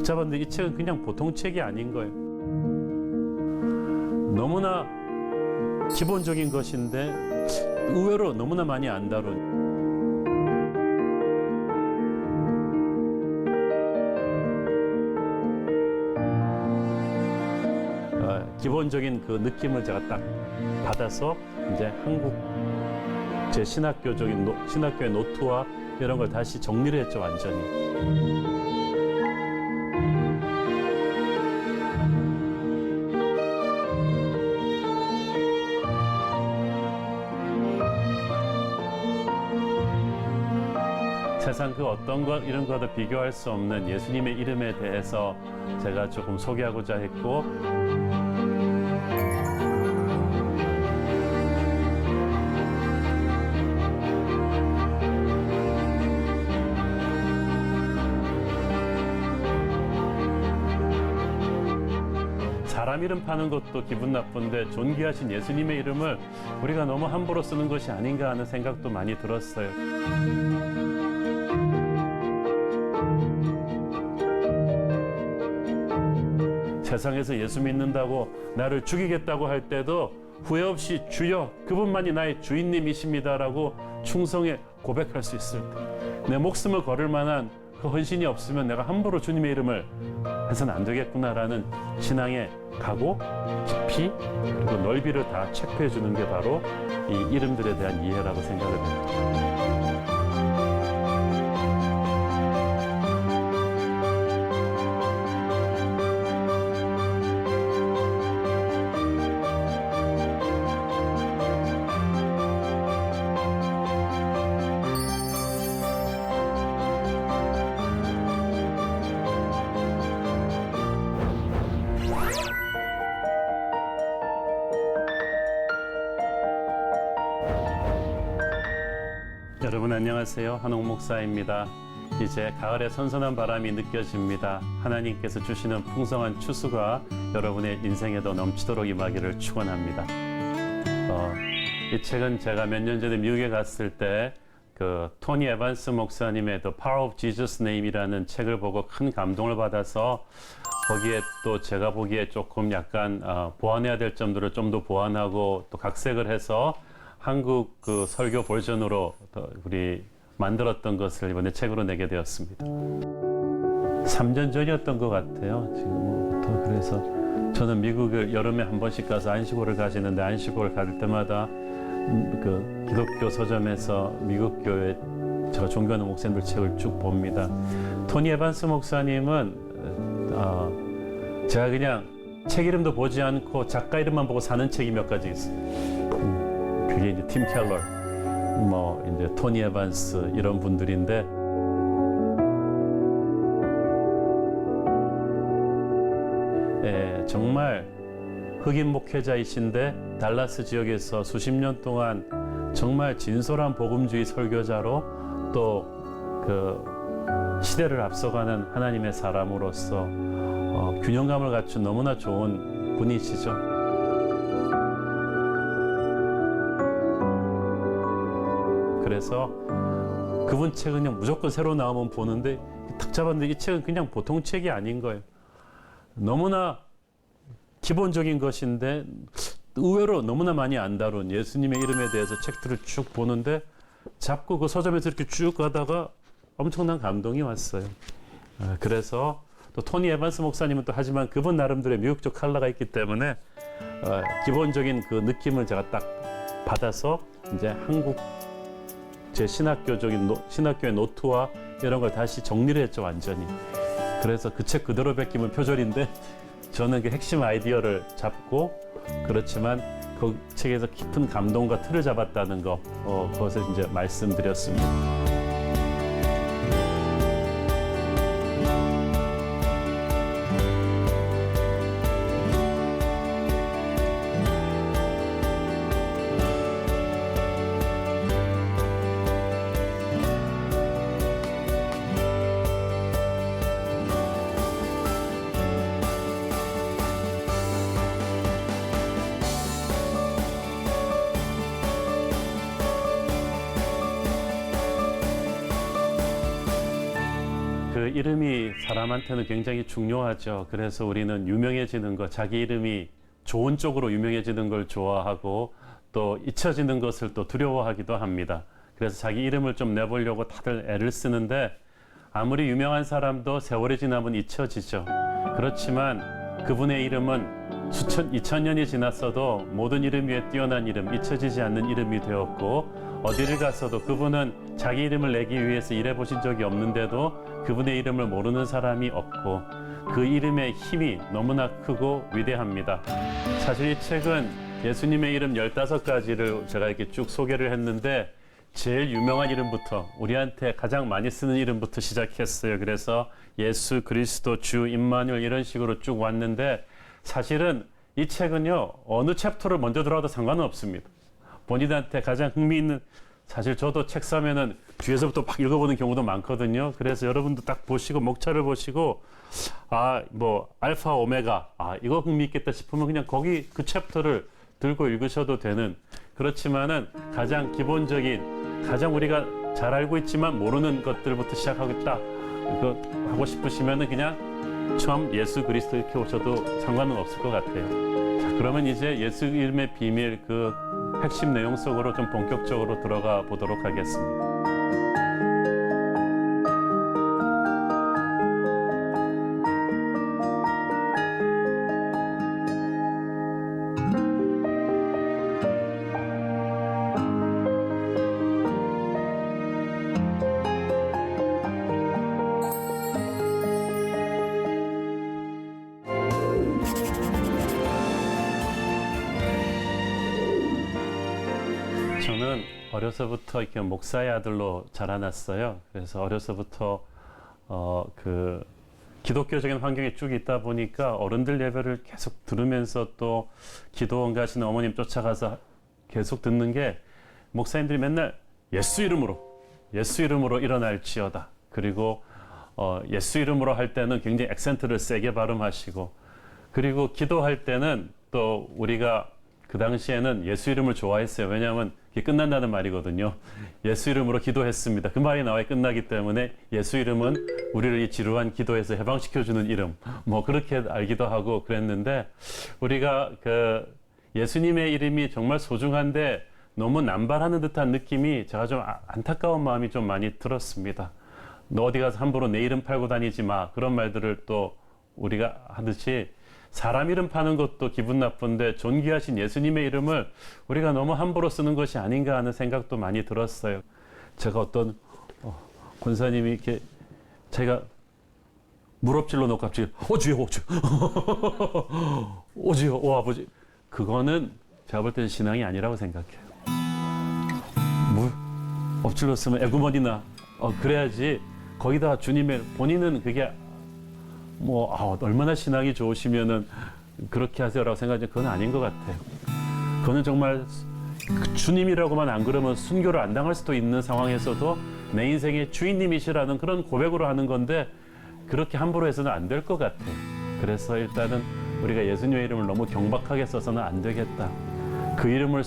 잡았는데 이 책은 그냥 보통 책이 아닌 거예요. 너무나 기본적인 것인데 의외로 너무나 많이 안 다룬 기본적인 그 느낌을 제가 딱 받아서 이제 한국 제 신학교적인 신학교의 노트와 이런 걸 다시 정리를 했죠, 완전히. 세상 그 어떤 것 이런 것과 비교할 수 없는 예수님의 이름에 대해서 제가 조금 소개하고자 했고, 사람 이름 파는 것도 기분 나쁜데 존귀하신 예수님의 이름을 우리가 너무 함부로 쓰는 것이 아닌가 하는 생각도 많이 들었어요. 세상에서 예수 믿는다고 나를 죽이겠다고 할 때도 후회 없이 주여 그분만이 나의 주인님이십니다라고 충성에 고백할 수 있을 때, 내 목숨을 걸을 만한 그 헌신이 없으면 내가 함부로 주님의 이름을 해서는 안 되겠구나라는 신앙의 각오, 깊이 그리고 넓이를 다 체크해 주는 게 바로 이 이름들에 대한 이해라고 생각을 합니다. 여러분 안녕하세요. 한옥 목사입니다. 이제 가을의 선선한 바람이 느껴집니다. 하나님께서 주시는 풍성한 추수가 여러분의 인생에도 넘치도록 임하기를 축원합니다. 이 책은 제가 몇 년 전에 미국에 갔을 때 그 토니 에반스 목사님의 The Power of Jesus Name이라는 책을 보고 큰 감동을 받아서 거기에 또 제가 보기에 조금 약간 보완해야 될 점들을 좀 더 보완하고 또 각색을 해서 한국 그 설교 버전으로 우리 만들었던 것을 이번에 책으로 내게 되었습니다. 3년 전이었던 것 같아요. 지금부터. 그래서 저는 미국을 여름에 한 번씩 가서 안식월을 가지는데 안식월 갈 때마다 그 기독교 서점에서 미국 교회 제가 존경하는 목사님들 책을 쭉 봅니다. 토니 에반스 목사님은 제가 그냥 책 이름도 보지 않고 작가 이름만 보고 사는 책이 몇 가지 있어요. 그게 이제 팀 켈러, 뭐 이제 토니 에반스 이런 분들인데, 정말 흑인 목회자이신데 달라스 지역에서 수십 년 동안 정말 진솔한 복음주의 설교자로 또 그 시대를 앞서가는 하나님의 사람으로서 균형감을 갖춘 너무나 좋은 분이시죠. 그래서 그분 책은 그냥 무조건 새로 나오면 보는데 탁 잡았는데 이 책은 그냥 보통 책이 아닌 거예요. 너무나 기본적인 것인데 의외로 너무나 많이 안 다룬 예수님의 이름에 대해서 책들을 쭉 보는데 잡고 그 서점에서 이렇게 쭉 가다가 엄청난 감동이 왔어요. 그래서 또 토니 에반스 목사님은 또 하지만 그분 나름대로의 미국적 컬러가 있기 때문에 기본적인 그 느낌을 제가 딱 받아서 이제 한국 제 신학교적인 신학교의 노트와 이런 걸 다시 정리를 했죠, 완전히. 그래서 그 책 그대로 베끼면 표절인데 저는 그 핵심 아이디어를 잡고, 그렇지만 그 책에서 깊은 감동과 틀을 잡았다는 거, 그것을 이제 말씀드렸습니다. 그 이름이 사람한테는 굉장히 중요하죠. 그래서 우리는 유명해지는 것, 자기 이름이 좋은 쪽으로 유명해지는 걸 좋아하고 또 잊혀지는 것을 또 두려워하기도 합니다. 그래서 자기 이름을 좀 내보려고 다들 애를 쓰는데 아무리 유명한 사람도 세월이 지나면 잊혀지죠. 그렇지만 그분의 이름은 2000년이 지났어도 모든 이름 위에 뛰어난 이름, 잊혀지지 않는 이름이 되었고 어디를 갔어도 그분은 자기 이름을 내기 위해서 일해보신 적이 없는데도 그분의 이름을 모르는 사람이 없고 그 이름의 힘이 너무나 크고 위대합니다. 사실 이 책은 예수님의 이름 15가지를 제가 이렇게 쭉 소개를 했는데 제일 유명한 이름부터 우리한테 가장 많이 쓰는 이름부터 시작했어요. 그래서 예수 그리스도 주 임마누엘 이런 식으로 쭉 왔는데 사실은 이 책은요 어느 챕터를 먼저 들어가도 상관은 없습니다. 본인한테 가장 흥미있는 사실 저도 책 사면은 뒤에서부터 막 읽어보는 경우도 많거든요. 그래서 여러분도 딱 보시고 목차를 보시고 뭐 알파 오메가 이거 흥미있겠다 싶으면 그냥 거기 그 챕터를 들고 읽으셔도 되는 그렇지만은 가장 기본적인 가장 우리가 잘 알고 있지만 모르는 것들부터 시작하겠다 이거 하고 싶으시면은 그냥 처음 예수 그리스도 이렇게 오셔도 상관은 없을 것 같아요. 자, 그러면 이제 예수 이름의 비밀 그 핵심 내용 속으로 좀 본격적으로 들어가 보도록 하겠습니다. 저는 어려서부터 이렇게 목사의 아들로 자라났어요. 그래서 어려서부터 그 기독교적인 환경에 쭉 있다 보니까 어른들 예배를 계속 들으면서 또 기도원 가시는 어머님 쫓아가서 계속 듣는 게 목사님들이 맨날 예수 이름으로 일어날지어다. 그리고 예수 이름으로 할 때는 굉장히 액센트를 세게 발음하시고 그리고 기도할 때는 또 우리가 그 당시에는 예수 이름을 좋아했어요. 왜냐하면 이게 끝난다는 말이거든요. 예수 이름으로 기도했습니다. 그 말이 나와 끝나기 때문에 예수 이름은 우리를 이 지루한 기도에서 해방시켜주는 이름. 뭐 그렇게 알기도 하고 그랬는데 우리가 그 예수님의 이름이 정말 소중한데 너무 남발하는 듯한 느낌이 제가 좀 안타까운 마음이 좀 많이 들었습니다. 너 어디 가서 함부로 내 이름 팔고 다니지 마. 그런 말들을 또 우리가 하듯이 사람 이름 파는 것도 기분 나쁜데 존귀하신 예수님의 이름을 우리가 너무 함부로 쓰는 것이 아닌가 하는 생각도 많이 들었어요. 제가 어떤 권사님이 이렇게 제가 무릎질러 놓고 갑자기 주여 주여 아버지 그거는 제가 볼 때는 신앙이 아니라고 생각해요. 엎질렀으면 에구머니나 그래야지 거기다 주님의 본인은 그게 얼마나 신앙이 좋으시면은 그렇게 하세요라고 생각하지만 그건 아닌 것 같아요. 그거는 정말 주님이라고만 안 그러면 순교를 안 당할 수도 있는 상황에서도 내 인생의 주인님이시라는 그런 고백으로 하는 건데 그렇게 함부로 해서는 안 될 것 같아요. 그래서 일단은 우리가 예수님의 이름을 너무 경박하게 써서는 안 되겠다. 그 이름을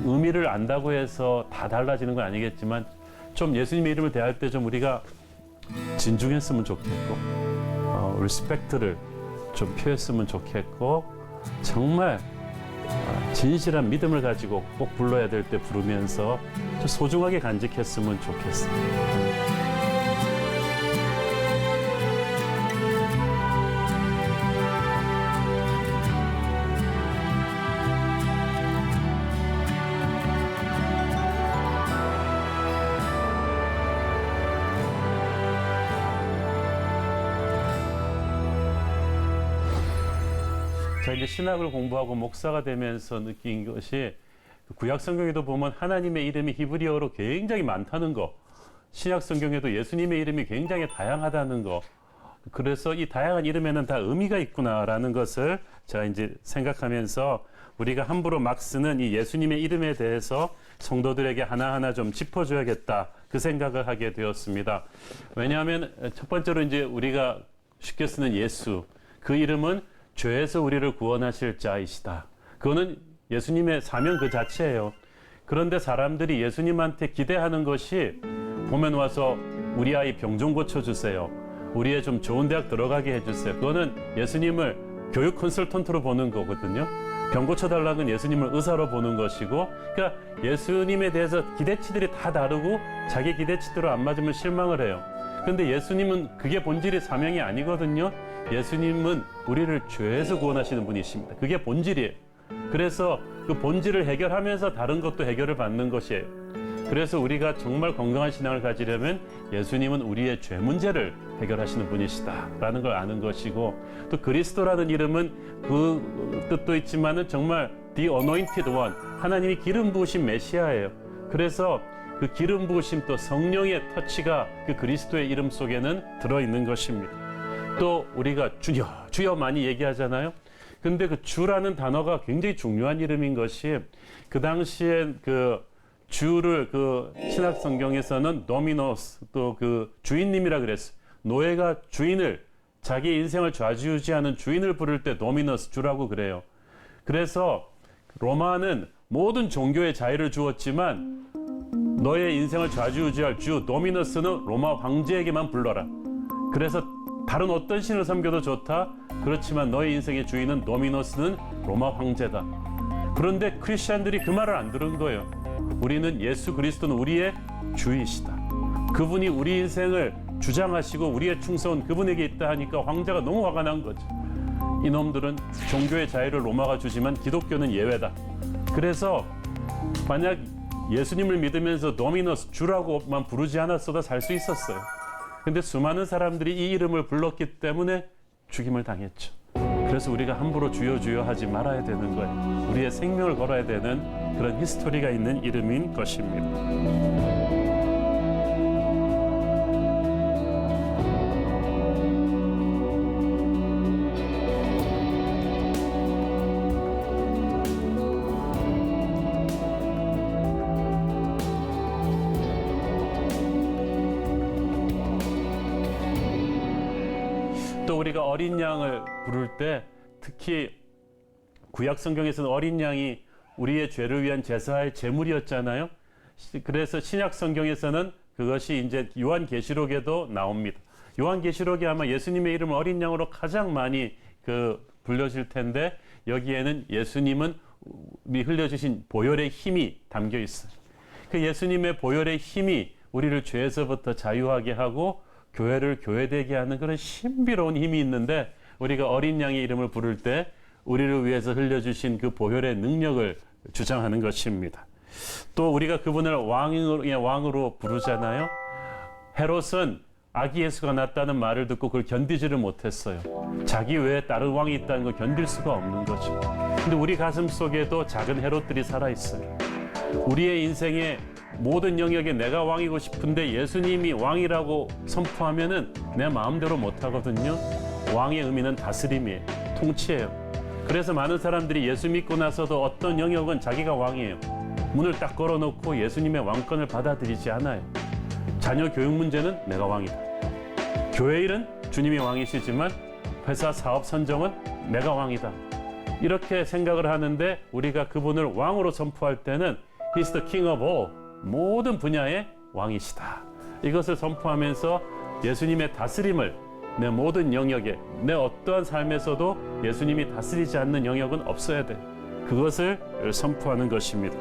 의미를 안다고 해서 다 달라지는 건 아니겠지만 좀 예수님의 이름을 대할 때 좀 우리가 진중했으면 좋겠고 리스펙트를 좀 표했으면 좋겠고 정말 진실한 믿음을 가지고 꼭 불러야 될 때 부르면서 좀 소중하게 간직했으면 좋겠습니다. 제가 이제 신학을 공부하고 목사가 되면서 느낀 것이 구약 성경에도 보면 하나님의 이름이 히브리어로 굉장히 많다는 거, 신약 성경에도 예수님의 이름이 굉장히 다양하다는 거, 그래서 이 다양한 이름에는 다 의미가 있구나라는 것을 제가 이제 생각하면서 우리가 함부로 막 쓰는 이 예수님의 이름에 대해서 성도들에게 하나하나 좀 짚어줘야겠다 그 생각을 하게 되었습니다. 왜냐하면 첫 번째로 이제 우리가 쉽게 쓰는 예수, 그 이름은 죄에서 우리를 구원하실 자이시다. 그거는 예수님의 사명 그 자체예요. 그런데 사람들이 예수님한테 기대하는 것이 보면 와서 우리 아이 병 좀 고쳐주세요. 우리의 좀 좋은 대학 들어가게 해주세요. 그거는 예수님을 교육 컨설턴트로 보는 거거든요. 병 고쳐달라는 건 예수님을 의사로 보는 것이고, 그러니까 예수님에 대해서 기대치들이 다 다르고 자기 기대치대로 안 맞으면 실망을 해요. 근데 예수님은 그게 본질의 사명이 아니거든요. 예수님은 우리를 죄에서 구원하시는 분이십니다. 그게 본질이에요. 그래서 그 본질을 해결하면서 다른 것도 해결을 받는 것이에요. 그래서 우리가 정말 건강한 신앙을 가지려면 예수님은 우리의 죄 문제를 해결하시는 분이시다라는 걸 아는 것이고, 또 그리스도라는 이름은 그 뜻도 있지만은 정말 The Anointed One, 하나님이 기름 부으신 메시아예요. 그래서 그 기름 부으심 또 성령의 터치가 그 그리스도의 이름 속에는 들어있는 것입니다. 또 우리가 주여 주여 많이 얘기하잖아요. 근데 그 주라는 단어가 굉장히 중요한 이름인 것이, 그 당시에 그 주를 그 신약 성경에서는 도미노스, 또 그 주인님이라 그랬어요. 노예가 주인을, 자기 인생을 좌지우지하는 주인을 부를 때 도미노스, 주라고 그래요. 그래서 로마는 모든 종교의 자유를 주었지만 너의 인생을 좌지우지할 주 도미너스는 로마 황제에게만 불러라. 그래서 다른 어떤 신을 섬겨도 좋다. 그렇지만 너의 인생의 주인은 도미너스는 로마 황제다. 그런데 크리스천들이 그 말을 안 들은 거예요. 우리는 예수 그리스도는 우리의 주이시다. 그분이 우리 인생을 주장하시고 우리의 충성은 그분에게 있다 하니까 황제가 너무 화가 난 거죠. 이놈들은 종교의 자유를 로마가 주지만 기독교는 예외다. 그래서 만약 예수님을 믿으면서 도미너스, 주라고만 부르지 않았어도 살 수 있었어요. 근데 수많은 사람들이 이 이름을 불렀기 때문에 죽임을 당했죠. 그래서 우리가 함부로 주여 주여 하지 말아야 되는 거예요. 우리의 생명을 걸어야 되는 그런 히스토리가 있는 이름인 것입니다. 또 우리가 어린 양을 부를 때, 특히 구약 성경에서는 어린 양이 우리의 죄를 위한 제사의 제물이었잖아요. 그래서 신약 성경에서는 그것이 이제 요한계시록에도 나옵니다. 요한계시록에 아마 예수님의 이름을 어린 양으로 가장 많이 불려질 텐데, 여기에는 예수님은 흘려주신 보혈의 힘이 담겨 있어요. 그 예수님의 보혈의 힘이 우리를 죄에서부터 자유하게 하고 교회를 교회되게 하는 그런 신비로운 힘이 있는데, 우리가 어린 양의 이름을 부를 때 우리를 위해서 흘려주신 그 보혈의 능력을 주장하는 것입니다. 또 우리가 그분을 왕으로 부르잖아요. 헤롯은 아기 예수가 났다는 말을 듣고 그걸 견디지를 못했어요. 자기 외에 다른 왕이 있다는 걸 견딜 수가 없는 거죠. 근데 우리 가슴 속에도 작은 헤롯들이 살아있어요. 우리의 인생의 모든 영역에 내가 왕이고 싶은데 예수님이 왕이라고 선포하면은 내 마음대로 못하거든요. 왕의 의미는 다스림이에요. 통치예요. 그래서 많은 사람들이 예수 믿고 나서도 어떤 영역은 자기가 왕이에요. 문을 딱 걸어놓고 예수님의 왕권을 받아들이지 않아요. 자녀 교육 문제는 내가 왕이다. 교회 일은 주님이 왕이시지만 회사 사업 선정은 내가 왕이다. 이렇게 생각을 하는데, 우리가 그분을 왕으로 선포할 때는 He's the King of all, 모든 분야의 왕이시다. 이것을 선포하면서 예수님의 다스림을 내 모든 영역에, 내 어떠한 삶에서도 예수님이 다스리지 않는 영역은 없어야 돼. 그것을 선포하는 것입니다.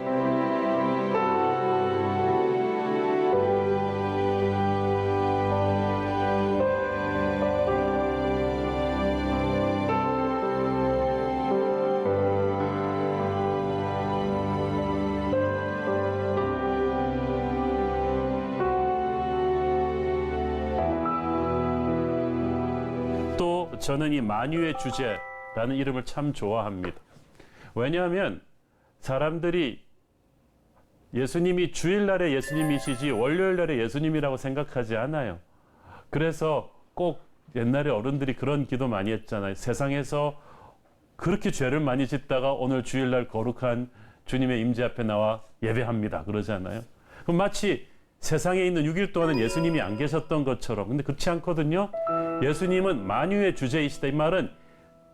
또 저는 이 만유의 주제라는 이름을 참 좋아합니다. 왜냐하면 사람들이 예수님이 주일날에 예수님이시지 월요일날에 예수님이라고 생각하지 않아요. 그래서 꼭 옛날에 어른들이 그런 기도 많이 했잖아요. 세상에서 그렇게 죄를 많이 짓다가 오늘 주일날 거룩한 주님의 임재 앞에 나와 예배합니다 그러잖아요. 그럼 마치 세상에 있는 6일 동안은 예수님이 안 계셨던 것처럼. 근데 그렇지 않거든요. 예수님은 만유의 주제이시다. 이 말은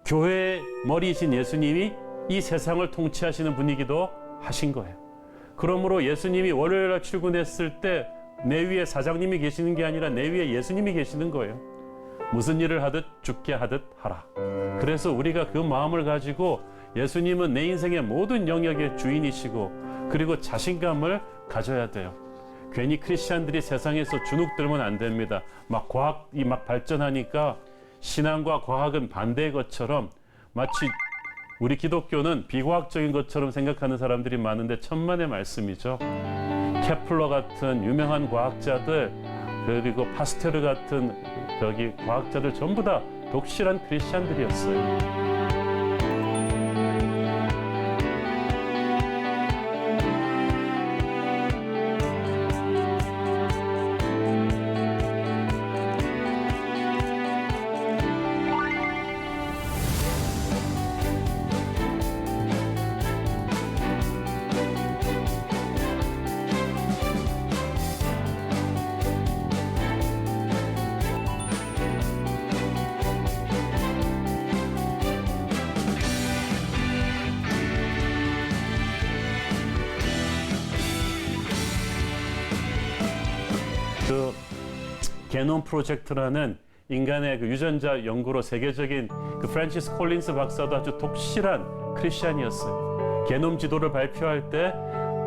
교회의 머리이신 예수님이 이 세상을 통치하시는 분이기도 하신 거예요. 그러므로 예수님이 월요일날 출근했을 때 내 위에 사장님이 계시는 게 아니라 내 위에 예수님이 계시는 거예요. 무슨 일을 하듯 죽게 하듯 하라. 그래서 우리가 그 마음을 가지고 예수님은 내 인생의 모든 영역의 주인이시고 그리고 자신감을 가져야 돼요. 괜히 크리스찬들이 세상에서 주눅 들면 안 됩니다. 막 과학이 막 발전하니까 신앙과 과학은 반대의 것처럼 마치 우리 기독교는 비과학적인 것처럼 생각하는 사람들이 많은데 천만의 말씀이죠. 케플러 같은 유명한 과학자들 그리고 파스테르 같은 과학자들 전부 다 독실한 크리스찬들이었어요. 그 게놈 프로젝트라는 인간의 그 유전자 연구로 세계적인 그 프란시스 콜린스 박사도 아주 독실한 크리스찬이었어요. 게놈 지도를 발표할 때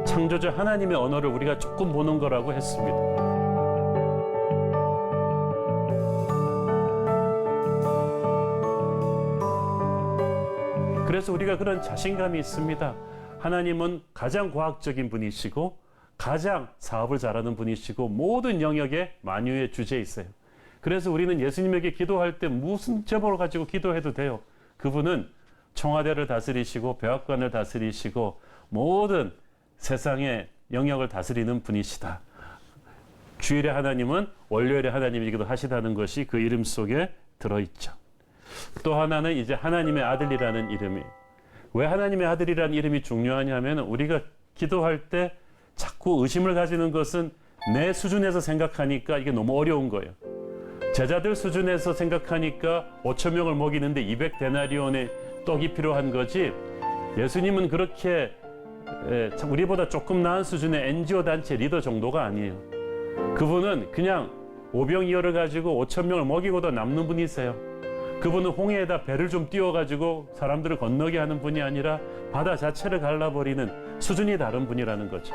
창조주 하나님의 언어를 우리가 조금 보는 거라고 했습니다. 그래서 우리가 그런 자신감이 있습니다. 하나님은 가장 과학적인 분이시고 가장 사업을 잘하는 분이시고 모든 영역에 만유의 주제이세요. 그래서 우리는 예수님에게 기도할 때 무슨 제목을 가지고 기도해도 돼요. 그분은 청와대를 다스리시고 백악관을 다스리시고 모든 세상의 영역을 다스리는 분이시다. 주일의 하나님은 월요일의 하나님이기도 하시다는 것이 그 이름 속에 들어있죠. 또 하나는 이제 하나님의 아들이라는 이름이에요. 왜 하나님의 아들이라는 이름이 중요하냐면 우리가 기도할 때 자꾸 의심을 가지는 것은 내 수준에서 생각하니까 이게 너무 어려운 거예요. 제자들 수준에서 생각하니까 5천 명을 먹이는데 200데나리온의 떡이 필요한 거지, 예수님은 그렇게 우리보다 조금 나은 수준의 NGO 단체 리더 정도가 아니에요. 그분은 그냥 오병이어를 가지고 5천 명을 먹이고도 남는 분이세요. 그분은 홍해에다 배를 좀 띄워가지고 사람들을 건너게 하는 분이 아니라 바다 자체를 갈라버리는 수준이 다른 분이라는 거죠.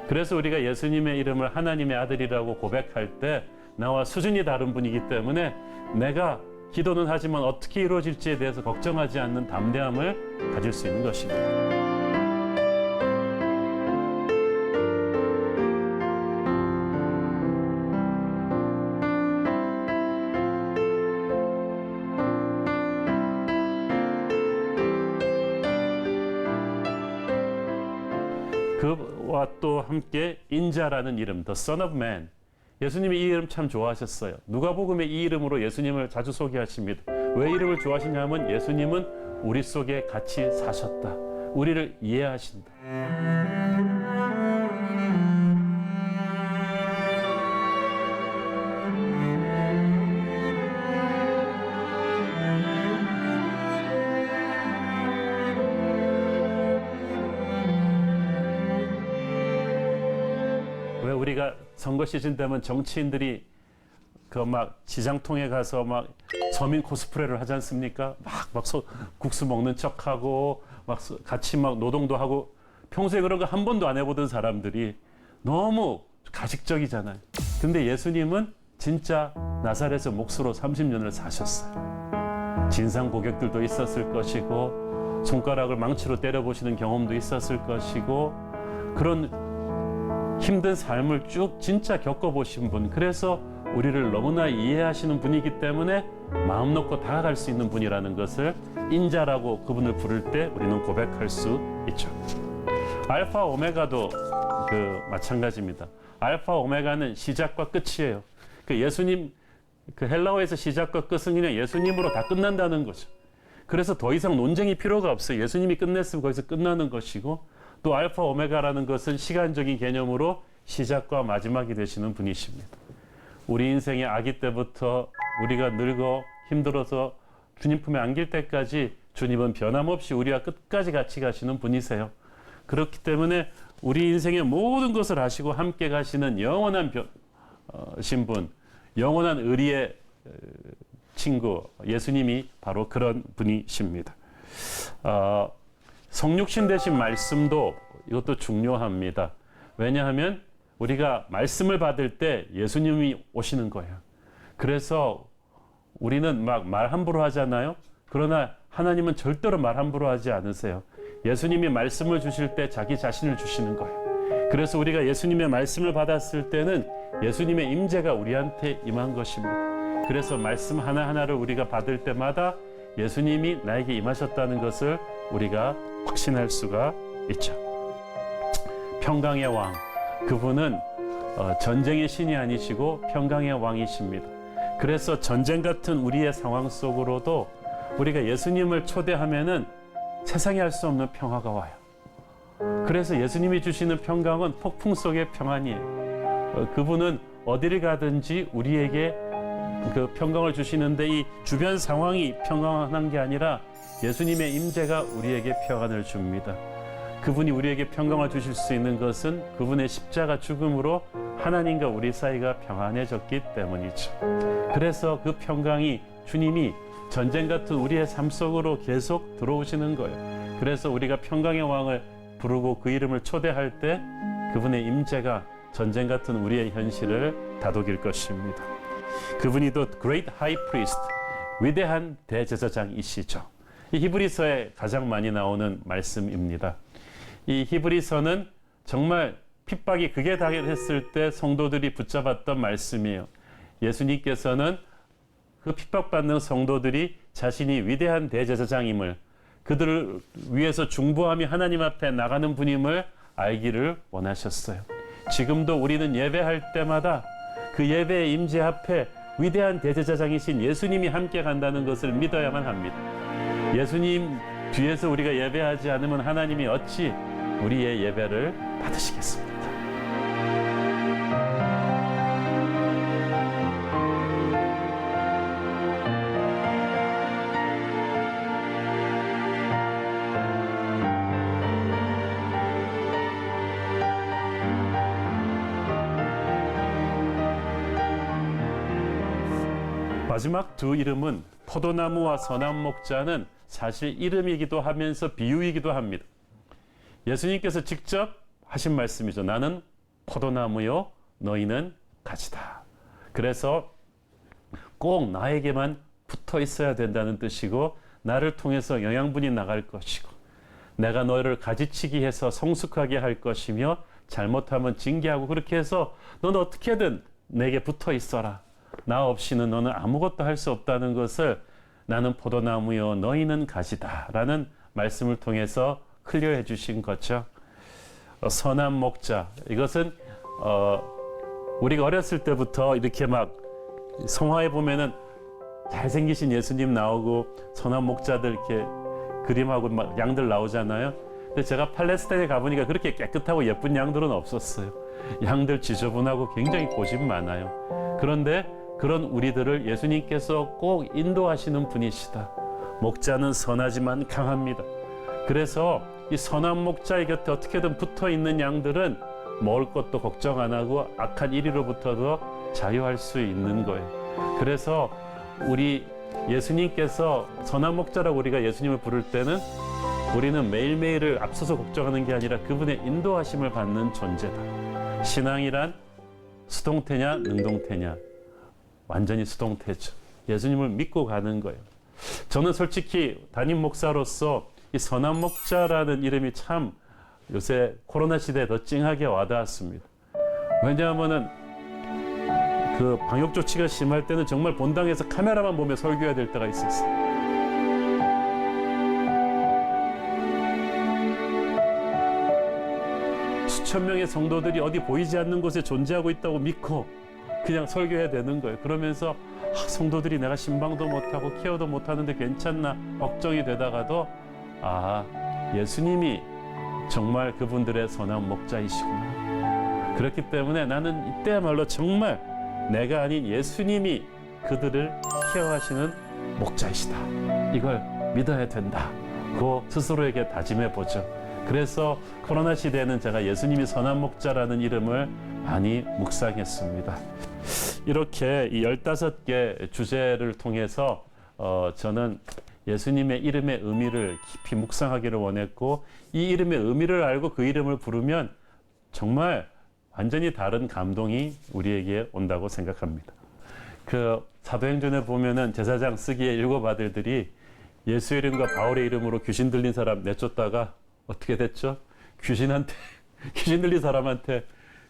그래서 우리가 예수님의 이름을 하나님의 아들이라고 고백할 때 나와 수준이 다른 분이기 때문에 내가 기도는 하지만 어떻게 이루어질지에 대해서 걱정하지 않는 담대함을 가질 수 있는 것입니다. 그와 또 함께 인자라는 이름, The Son of Man. 예수님이 이 이름 참 좋아하셨어요. 누가복음에 이 이름으로 예수님을 자주 소개하십니다. 왜 이름을 좋아하시냐면 예수님은 우리 속에 같이 사셨다. 우리를 이해하신다. 왜 우리가 선거 시즌 되면 정치인들이 그 막 지장통에 가서 막 서민 코스프레를 하지 않습니까? 막 국수 먹는 척하고 막 같이 막 노동도 하고, 평소에 그런 거 한 번도 안 해보던 사람들이 너무 가식적이잖아요. 근데 예수님은 진짜 나사렛의 몫으로 30년을 사셨어요. 진상 고객들도 있었을 것이고 손가락을 망치로 때려보시는 경험도 있었을 것이고 그런 힘든 삶을 쭉 진짜 겪어보신 분, 그래서 우리를 너무나 이해하시는 분이기 때문에 마음 놓고 다가갈 수 있는 분이라는 것을 인자라고 그분을 부를 때 우리는 고백할 수 있죠. 알파 오메가도 마찬가지입니다. 알파 오메가는 시작과 끝이에요. 예수님 헬라어에서 시작과 끝은 그냥 예수님으로 다 끝난다는 거죠. 그래서 더 이상 논쟁이 필요가 없어요. 예수님이 끝냈으면 거기서 끝나는 것이고, 또 알파 오메가라는 것은 시간적인 개념으로 시작과 마지막이 되시는 분이십니다. 우리 인생의 아기 때부터 우리가 늙어 힘들어서 주님 품에 안길 때까지 주님은 변함없이 우리와 끝까지 같이 가시는 분이세요. 그렇기 때문에 우리 인생의 모든 것을 아시고 함께 가시는 영원한 신분, 영원한 의리의 친구 예수님이 바로 그런 분이십니다. 성육신 되신 말씀도 이것도 중요합니다. 왜냐하면 우리가 말씀을 받을 때 예수님이 오시는 거예요. 그래서 우리는 막 말 함부로 하잖아요. 그러나 하나님은 절대로 말 함부로 하지 않으세요. 예수님이 말씀을 주실 때 자기 자신을 주시는 거예요. 그래서 우리가 예수님의 말씀을 받았을 때는 예수님의 임재가 우리한테 임한 것입니다. 그래서 말씀 하나하나를 우리가 받을 때마다 예수님이 나에게 임하셨다는 것을 우리가 확신할 수가 있죠. 평강의 왕, 그분은 전쟁의 신이 아니시고 평강의 왕이십니다. 그래서 전쟁 같은 우리의 상황 속으로도 우리가 예수님을 초대하면은 세상에 할 수 없는 평화가 와요. 그래서 예수님이 주시는 평강은 폭풍 속의 평안이에요. 그분은 어디를 가든지 우리에게 그 평강을 주시는데 이 주변 상황이 평안한 게 아니라 예수님의 임재가 우리에게 평안을 줍니다. 그분이 우리에게 평강을 주실 수 있는 것은 그분의 십자가 죽음으로 하나님과 우리 사이가 평안해졌기 때문이죠. 그래서 그 평강이 주님이 전쟁 같은 우리의 삶 속으로 계속 들어오시는 거예요. 그래서 우리가 평강의 왕을 부르고 그 이름을 초대할 때 그분의 임재가 전쟁 같은 우리의 현실을 다독일 것입니다. 그분이 또 Great High Priest, 위대한 대제사장이시죠. 이 히브리서에 가장 많이 나오는 말씀입니다. 이 히브리서는 정말 핍박이 극에 달했을 때 성도들이 붙잡았던 말씀이에요. 예수님께서는 그 핍박받는 성도들이 자신이 위대한 대제사장임을, 그들을 위해서 중보하며 하나님 앞에 나가는 분임을 알기를 원하셨어요. 지금도 우리는 예배할 때마다 그 예배의 임재 앞에 위대한 대제사장이신 예수님이 함께 간다는 것을 믿어야만 합니다. 예수님 뒤에서 우리가 예배하지 않으면 하나님이 어찌 우리의 예배를 받으시겠습니까? 마지막 두 이름은 포도나무와 선한 목자는 사실 이름이기도 하면서 비유이기도 합니다. 예수님께서 직접 하신 말씀이죠. 나는 포도나무요, 너희는 가지다. 그래서 꼭 나에게만 붙어 있어야 된다는 뜻이고, 나를 통해서 영양분이 나갈 것이고, 내가 너를 가지치기 해서 성숙하게 할 것이며, 잘못하면 징계하고, 그렇게 해서 너는 어떻게든 내게 붙어 있어라. 나 없이는 너는 아무것도 할 수 없다는 것을 나는 포도나무요 너희는 가지다 라는 말씀을 통해서 클리어해 주신 거죠. 선한 목자, 이것은 우리가 어렸을 때부터 이렇게 막 성화에 보면은 잘생기신 예수님 나오고 선한 목자들 이렇게 그림하고 막 양들 나오잖아요. 근데 제가 팔레스타인에 가보니까 그렇게 깨끗하고 예쁜 양들은 없었어요. 양들 지저분하고 굉장히 고집 많아요. 그런데 그런 우리들을 예수님께서 꼭 인도하시는 분이시다. 목자는 선하지만 강합니다. 그래서 이 선한 목자의 곁에 어떻게든 붙어 있는 양들은 먹을 것도 걱정 안 하고 악한 이리로부터도 자유할 수 있는 거예요. 그래서 우리 예수님께서 선한 목자라고 우리가 예수님을 부를 때는 우리는 매일매일을 앞서서 걱정하는 게 아니라 그분의 인도하심을 받는 존재다. 신앙이란 수동태냐 능동태냐? 완전히 수동태죠. 예수님을 믿고 가는 거예요. 저는 솔직히 담임 목사로서 이 선한 목자라는 이름이 참 요새 코로나 시대에 더 찡하게 와닿았습니다. 왜냐하면은 그 방역 조치가 심할 때는 정말 본당에서 카메라만 보며 설교해야 될 때가 있었어요. 수천 명의 성도들이 어디 보이지 않는 곳에 존재하고 있다고 믿고 그냥 설교해야 되는 거예요. 그러면서 성도들이 내가 신방도 못하고 케어도 못하는데 괜찮나 걱정이 되다가도 예수님이 정말 그분들의 선한 목자이시구나. 그렇기 때문에 나는 이때야말로 정말 내가 아닌 예수님이 그들을 케어하시는 목자이시다. 이걸 믿어야 된다고 스스로에게 다짐해 보죠. 그래서 코로나 시대에는 제가 예수님이 선한 목자라는 이름을 많이 묵상했습니다. 이렇게 이 15개 주제를 통해서 저는 예수님의 이름의 의미를 깊이 묵상하기를 원했고, 이 이름의 의미를 알고 그 이름을 부르면 정말 완전히 다른 감동이 우리에게 온다고 생각합니다. 그 사도행전에 보면은 제사장 스기의 7 아들들이 예수 이름과 바울의 이름으로 귀신 들린 사람 내쫓다가 어떻게 됐죠? 귀신 들린 사람한테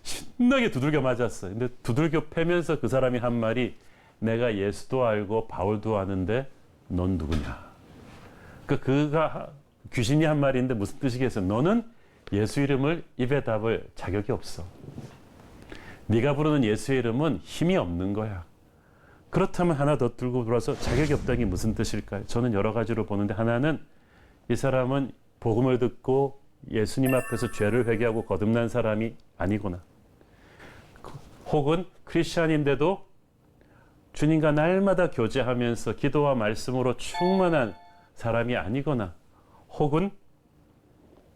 신나게 두들겨 맞았어요. 근데 두들겨 패면서 그 사람이 한 말이, 내가 예수도 알고 바울도 아는데 넌 누구냐? 그가 귀신이 한 말인데 무슨 뜻이겠어요? 너는 예수 이름을 입에 담을 자격이 없어. 네가 부르는 예수의 이름은 힘이 없는 거야. 그렇다면 하나 더 들고 돌아서 자격이 없다는 게 무슨 뜻일까요? 저는 여러 가지로 보는데, 하나는 이 사람은 복음을 듣고 예수님 앞에서 죄를 회개하고 거듭난 사람이 아니구나. 혹은 크리스찬인데도 주님과 날마다 교제하면서 기도와 말씀으로 충만한 사람이 아니거나, 혹은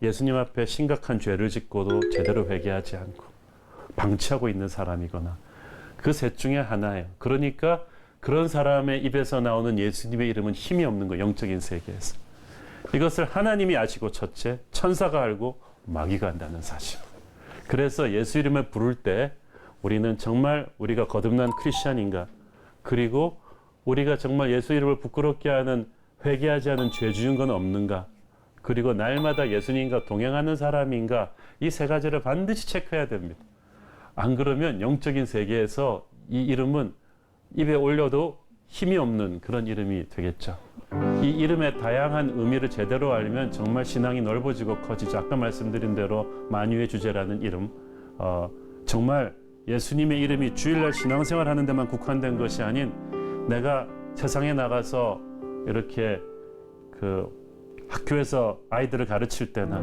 예수님 앞에 심각한 죄를 짓고도 제대로 회개하지 않고 방치하고 있는 사람이거나, 그 셋 중에 하나예요. 그러니까 그런 사람의 입에서 나오는 예수님의 이름은 힘이 없는 거예요. 영적인 세계에서. 이것을 하나님이 아시고 첫째, 천사가 알고 마귀가 한다는 사실. 그래서 예수 이름을 부를 때 우리는 정말 우리가 거듭난 크리스찬인가, 그리고 우리가 정말 예수 이름을 부끄럽게 하는, 회개하지 않은 죄 지은 건 없는가, 그리고 날마다 예수님과 동행하는 사람인가, 이 세 가지를 반드시 체크해야 됩니다. 안 그러면 영적인 세계에서 이 이름은 입에 올려도 힘이 없는 그런 이름이 되겠죠. 이 이름의 다양한 의미를 제대로 알면 정말 신앙이 넓어지고 커지죠. 아까 말씀드린 대로 만유의 주제라는 이름, 정말 예수님의 이름이 주일날 신앙생활 하는 데만 국한된 것이 아닌, 내가 세상에 나가서 이렇게 그 학교에서 아이들을 가르칠 때나,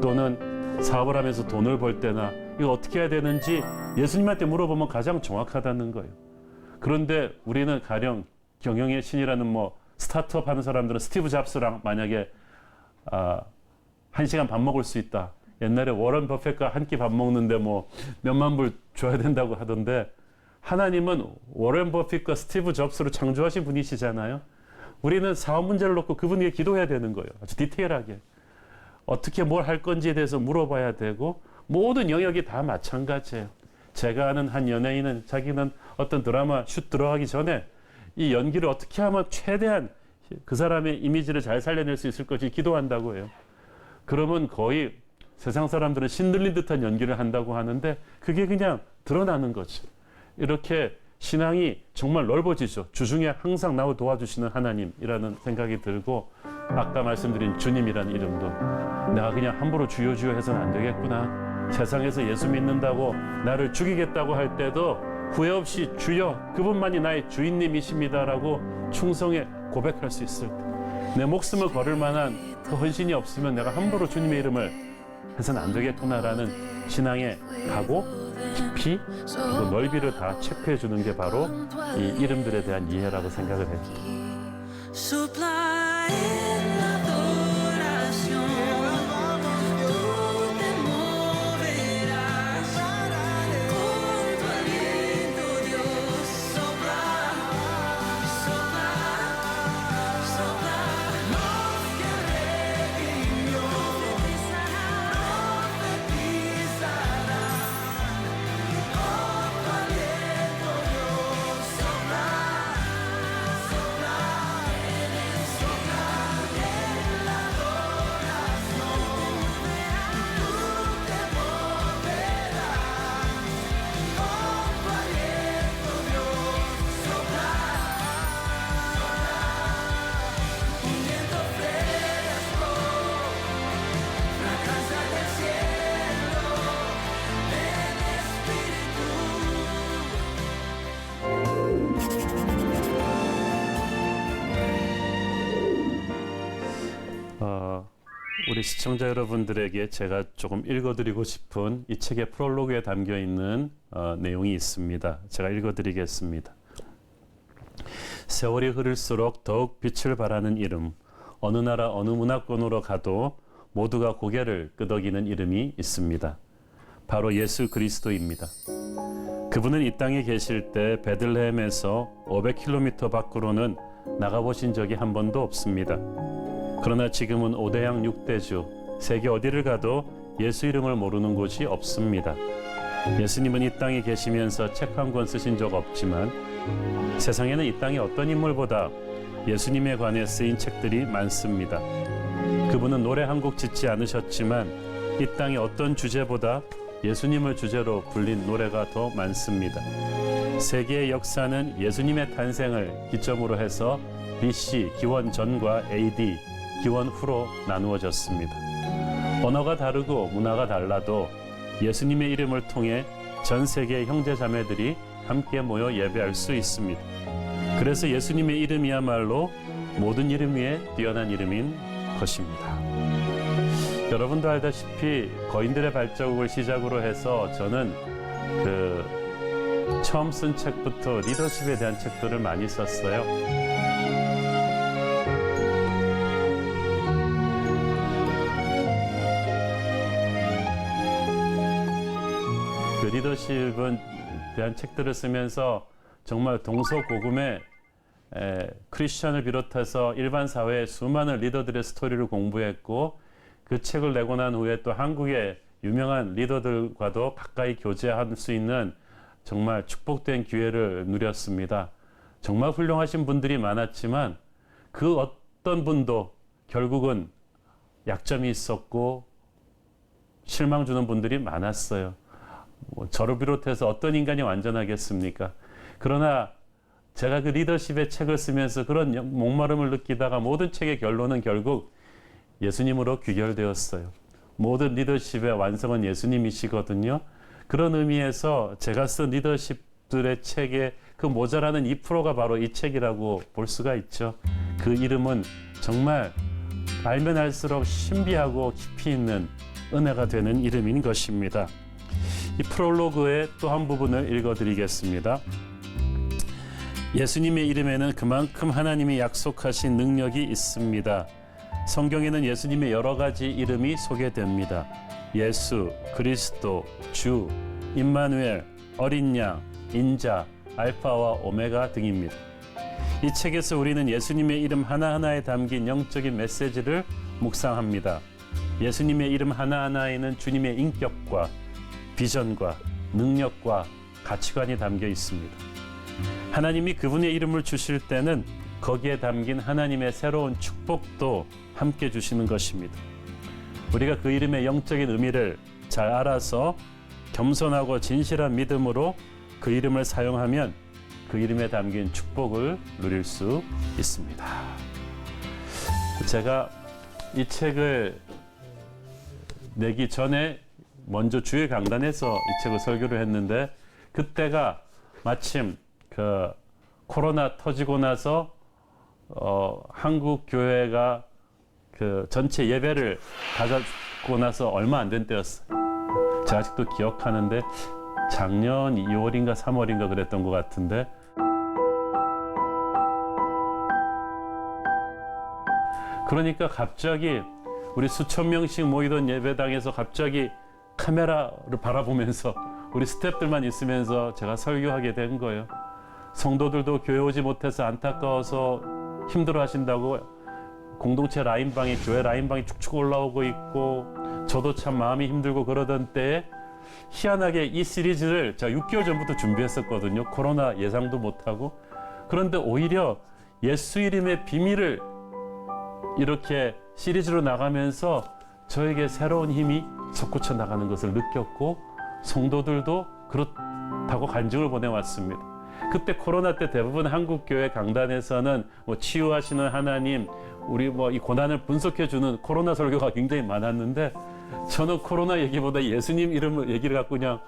또는 사업을 하면서 돈을 벌 때나, 이거 어떻게 해야 되는지 예수님한테 물어보면 가장 정확하다는 거예요. 그런데 우리는 가령 경영의 신이라는 스타트업 하는 사람들은 스티브 잡스랑 만약에 1시간 밥 먹을 수 있다. 옛날에 워런 버핏과 한 끼 밥 먹는데 몇만 불 줘야 된다고 하던데, 하나님은 워런 버핏과 스티브 잡스로 창조하신 분이시잖아요. 우리는 사업 문제를 놓고 그분에게 기도해야 되는 거예요. 아주 디테일하게. 어떻게 뭘 할 건지에 대해서 물어봐야 되고, 모든 영역이 다 마찬가지예요. 제가 아는 한 연예인은 자기는 어떤 드라마 슛 들어가기 전에 이 연기를 어떻게 하면 최대한 그 사람의 이미지를 잘 살려낼 수 있을 것인지 기도한다고 해요. 그러면 거의 세상 사람들은 신들린 듯한 연기를 한다고 하는데, 그게 그냥 드러나는 거죠. 이렇게 신앙이 정말 넓어지죠. 주중에 항상 나를 도와주시는 하나님이라는 생각이 들고, 아까 말씀드린 주님이라는 이름도 내가 그냥 함부로 주여 주여 해서는 안 되겠구나. 세상에서 예수 믿는다고 나를 죽이겠다고 할 때도 후회 없이 주여, 그분만이 나의 주인님이십니다라고 충성에 고백할 수 있을 때, 내 목숨을 걸을 만한 그 헌신이 없으면 내가 함부로 주님의 이름을 해서는 안 되겠구나라는 신앙의 각오, 깊이, 그리고 넓이를 다 체크해 주는 게 바로 이 이름들에 대한 이해라고 생각을 해요. 우리 시청자 여러분들에게 제가 조금 읽어드리고 싶은 이 책의 프롤로그에 담겨 있는 내용이 있습니다. 제가 읽어드리겠습니다. 세월이 흐를수록 더욱 빛을 발하는 이름, 어느 나라 어느 문화권으로 가도 모두가 고개를 끄덕이는 이름이 있습니다. 바로 예수 그리스도입니다. 그분은 이 땅에 계실 때 베들레헴에서 500km 밖으로는 나가보신 적이 한 번도 없습니다. 그러나 지금은 5대양 6대주, 세계 어디를 가도 예수 이름을 모르는 곳이 없습니다. 예수님은 이 땅에 계시면서 책 한 권 쓰신 적 없지만 세상에는 이 땅의 어떤 인물보다 예수님에 관해 쓰인 책들이 많습니다. 그분은 노래 한 곡 짓지 않으셨지만 이 땅의 어떤 주제보다 예수님을 주제로 불린 노래가 더 많습니다. 세계의 역사는 예수님의 탄생을 기점으로 해서 BC 기원 전과 AD 기원 후로 나누어졌습니다. 언어가 다르고 문화가 달라도 예수님의 이름을 통해 전 세계의 형제 자매들이 함께 모여 예배할 수 있습니다. 그래서 예수님의 이름이야말로 모든 이름 위에 뛰어난 이름인 것입니다. 여러분도 알다시피 거인들의 발자국을 시작으로 해서 저는 처음 쓴 책부터 리더십에 대한 책들을 많이 썼어요. 그 리더십에 대한 책들을 쓰면서 정말 동서고금의 크리스천을 비롯해서 일반 사회의 수많은 리더들의 스토리를 공부했고 그 책을 내고 난 후에 또 한국의 유명한 리더들과도 가까이 교제할 수 있는 정말 축복된 기회를 누렸습니다. 정말 훌륭하신 분들이 많았지만 그 어떤 분도 결국은 약점이 있었고 실망 주는 분들이 많았어요. 저를 비롯해서 어떤 인간이 완전하겠습니까? 그러나 제가 그 리더십의 책을 쓰면서 그런 목마름을 느끼다가 모든 책의 결론은 결국 예수님으로 귀결되었어요. 모든 리더십의 완성은 예수님이시거든요. 그런 의미에서 제가 쓴 리더십들의 책의 그 모자라는 2%가 바로 이 책이라고 볼 수가 있죠. 그 이름은 정말 알면 알수록 신비하고 깊이 있는 은혜가 되는 이름인 것입니다. 이 프롤로그의 또 한 부분을 읽어드리겠습니다. 예수님의 이름에는 그만큼 하나님이 약속하신 능력이 있습니다. 성경에는 예수님의 여러 가지 이름이 소개됩니다. 예수, 그리스도, 주, 임마누엘, 어린 양, 인자, 알파와 오메가 등입니다. 이 책에서 우리는 예수님의 이름 하나하나에 담긴 영적인 메시지를 묵상합니다. 예수님의 이름 하나하나에는 주님의 인격과 비전과 능력과 가치관이 담겨 있습니다. 하나님이 그분의 이름을 주실 때는 거기에 담긴 하나님의 새로운 축복도 함께 주시는 것입니다. 우리가 그 이름의 영적인 의미를 잘 알아서 겸손하고 진실한 믿음으로 그 이름을 사용하면 그 이름에 담긴 축복을 누릴 수 있습니다. 제가 이 책을 내기 전에 먼저 주일 강단에서 이 책을 설교를 했는데 그때가 마침 그 코로나 터지고 나서 한국 교회가 그 전체 예배를 닫고 나서 얼마 안 된 때였어요. 제가 아직도 기억하는데 작년 2월인가 3월인가 그랬던 것 같은데 그러니까 갑자기 우리 수천 명씩 모이던 예배당에서 갑자기 카메라를 바라보면서 우리 스태프들만 있으면서 제가 설교하게 된 거예요. 성도들도 교회 오지 못해서 안타까워서 힘들어 하신다고 공동체 라인방에 교회 라인방이 축축 올라오고 있고 저도 참 마음이 힘들고 그러던 때에 희한하게 이 시리즈를 제가 6개월 전부터 준비했었거든요. 코로나 예상도 못하고. 그런데 오히려 예수 이름의 비밀을 이렇게 시리즈로 나가면서 저에게 새로운 힘이 솟구쳐 나가는 것을 느꼈고 성도들도 그렇다고 간증을 보내왔습니다. 그때 코로나 때 대부분 한국교회 강단에서는 치유하시는 하나님, 우리 이 고난을 분석해주는 코로나 설교가 굉장히 많았는데 저는 코로나 얘기보다 예수님 이름을 얘기를 갖고 그냥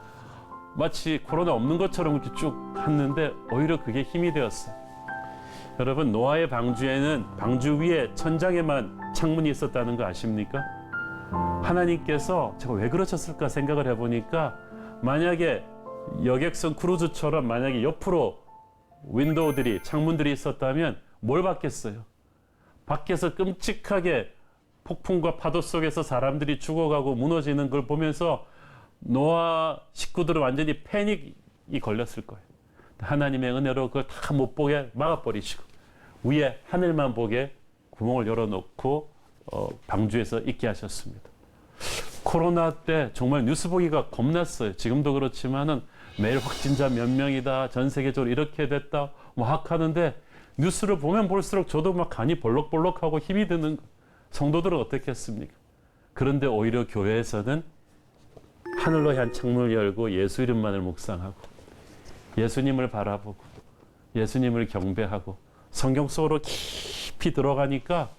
마치 코로나 없는 것처럼 이렇게 쭉 했는데 오히려 그게 힘이 되었어요. 여러분, 노아의 방주에는 방주 위에 천장에만 창문이 있었다는 거 아십니까? 하나님께서 제가 왜 그러셨을까 생각을 해보니까 만약에 여객선 크루즈처럼 만약에 옆으로 윈도우들이 창문들이 있었다면 뭘 받겠어요? 밖에서 끔찍하게 폭풍과 파도 속에서 사람들이 죽어가고 무너지는 걸 보면서 노아 식구들은 완전히 패닉 걸렸을 거예요. 하나님의 은혜로 그걸 다 못 보게 막아버리시고 위에 하늘만 보게 구멍을 열어놓고 방주에서 있게 하셨습니다. 코로나 때 정말 뉴스 보기가 겁났어요. 지금도 그렇지만은 매일 확진자 몇 명이다, 전 세계적으로 이렇게 됐다 막 하는데 뉴스를 보면 볼수록 저도 막 간이 벌럭벌럭하고 힘이 드는 성도들은 어떻게 했습니까? 그런데 오히려 교회에서는 하늘로 향한 창문을 열고 예수 이름만을 묵상하고 예수님을 바라보고 예수님을 경배하고 성경 속으로 깊이 들어가니까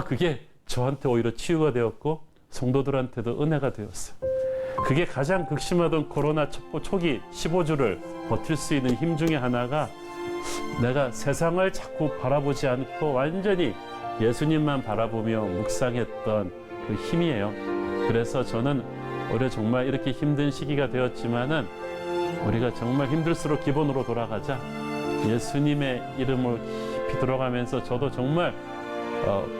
그게 저한테 오히려 치유가 되었고 성도들한테도 은혜가 되었어요. 그게 가장 극심하던 코로나 초기 15주를 버틸 수 있는 힘 중에 하나가 내가 세상을 자꾸 바라보지 않고 완전히 예수님만 바라보며 묵상했던 그 힘이에요. 그래서 저는 올해 정말 이렇게 힘든 시기가 되었지만은 우리가 정말 힘들수록 기본으로 돌아가자. 예수님의 이름을 깊이 들어가면서 저도 정말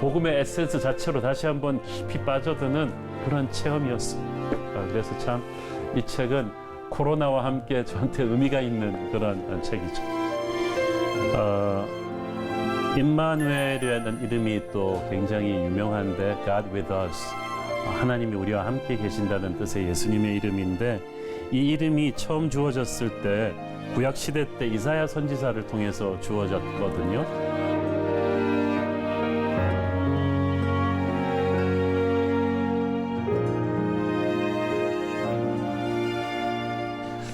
복음의 에센스 자체로 다시 한번 깊이 빠져드는 그런 체험이었습니다. 그래서 참 이 책은 코로나와 함께 저한테 의미가 있는 그런 책이죠. 임마누엘이라는 이름이 또 굉장히 유명한데 God with us, 하나님이 우리와 함께 계신다는 뜻의 예수님의 이름인데 이 이름이 처음 주어졌을 때 구약 시대 때 이사야 선지자를 통해서 주어졌거든요.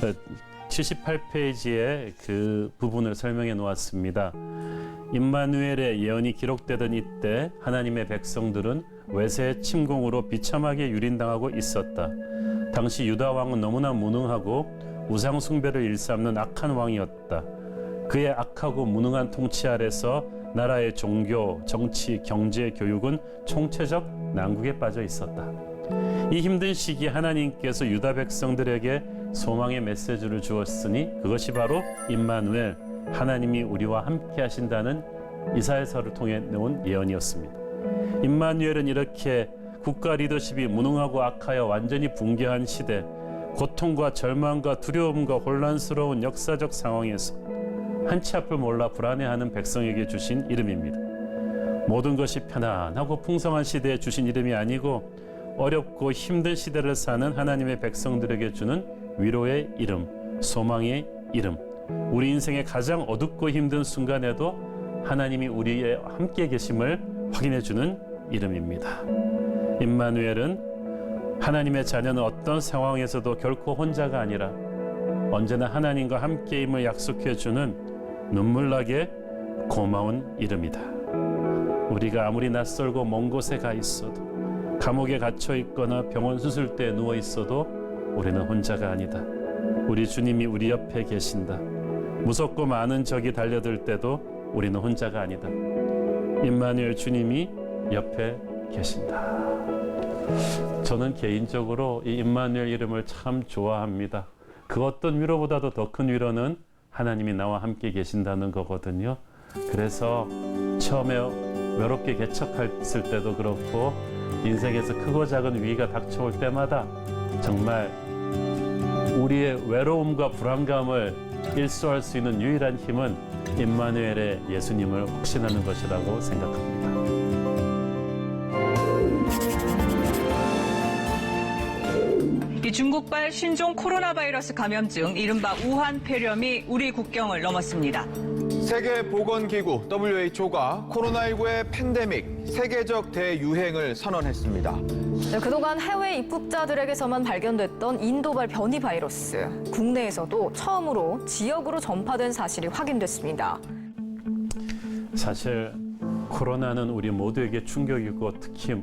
그 78페이지에 그 부분을 설명해 놓았습니다. 임마누엘의 예언이 기록되던 이때 하나님의 백성들은 외세의 침공으로 비참하게 유린당하고 있었다. 당시 유다 왕은 너무나 무능하고 우상 숭배를 일삼는 악한 왕이었다. 그의 악하고 무능한 통치 아래서 나라의 종교, 정치, 경제, 교육은 총체적 난국에 빠져 있었다. 이 힘든 시기에 하나님께서 유다 백성들에게 소망의 메시지를 주었으니 그것이 바로 임마누엘, 하나님이 우리와 함께 하신다는 이사야서를 통해 내온 예언이었습니다. 임마누엘은 이렇게 국가 리더십이 무능하고 악하여 완전히 붕괴한 시대, 고통과 절망과 두려움과 혼란스러운 역사적 상황에서 한치 앞을 몰라 불안해하는 백성에게 주신 이름입니다. 모든 것이 편안하고 풍성한 시대에 주신 이름이 아니고 어렵고 힘든 시대를 사는 하나님의 백성들에게 주는 위로의 이름, 소망의 이름, 우리 인생의 가장 어둡고 힘든 순간에도 하나님이 우리의 함께 계심을 확인해 주는 이름입니다. 임마누엘은 하나님의 자녀는 어떤 상황에서도 결코 혼자가 아니라 언제나 하나님과 함께임을 약속해 주는 눈물나게 고마운 이름이다. 우리가 아무리 낯설고 먼 곳에 가 있어도 감옥에 갇혀 있거나 병원 수술대에 누워 있어도 우리는 혼자가 아니다. 우리 주님이 우리 옆에 계신다. 무섭고 많은 적이 달려들 때도 우리는 혼자가 아니다. 임마누엘 주님이 옆에 계신다. 저는 개인적으로 이 임마누엘 이름을 참 좋아합니다. 그 어떤 위로보다도 더 큰 위로는 하나님이 나와 함께 계신다는 거거든요. 그래서 처음에 외롭게 개척했을 때도 그렇고 인생에서 크고 작은 위기가 닥쳐올 때마다 정말 우리의 외로움과 불안감을 일소할 수 있는 유일한 힘은 임마누엘의 예수님을 확신하는 것이라고 생각합니다. 이 중국발 신종 코로나 바이러스 감염증 이른바 우한 폐렴이 우리 국경을 넘었습니다. 세계보건기구 WHO가 코로나19의 팬데믹, 세계적 대유행을 선언했습니다. 네, 그동안 해외 입국자들에게서만 발견됐던 인도발 변이 바이러스, 국내에서도 처음으로 지역으로 전파된 사실이 확인됐습니다. 사실 코로나는 우리 모두에게 충격이고 특히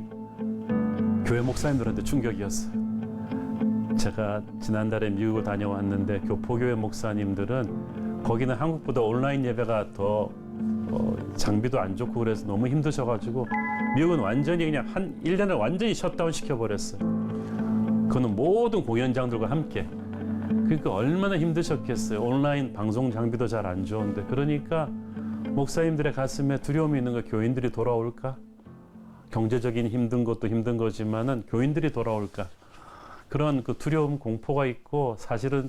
교회 목사님들한테 충격이었어요. 제가 지난달에 미국을 다녀왔는데 교포교회 목사님들은 거기는 한국보다 온라인 예배가 더 장비도 안 좋고 그래서 너무 힘드셔가지고 미국은 완전히 그냥 한 1년을 완전히 셧다운 시켜버렸어요. 그거는 모든 공연장들과 함께. 그러니까 얼마나 힘드셨겠어요. 온라인 방송 장비도 잘 안 좋은데. 그러니까 목사님들의 가슴에 두려움이 있는 거, 교인들이 돌아올까? 경제적인 힘든 것도 힘든 거지만은 교인들이 돌아올까? 그런 그 두려움, 공포가 있고 사실은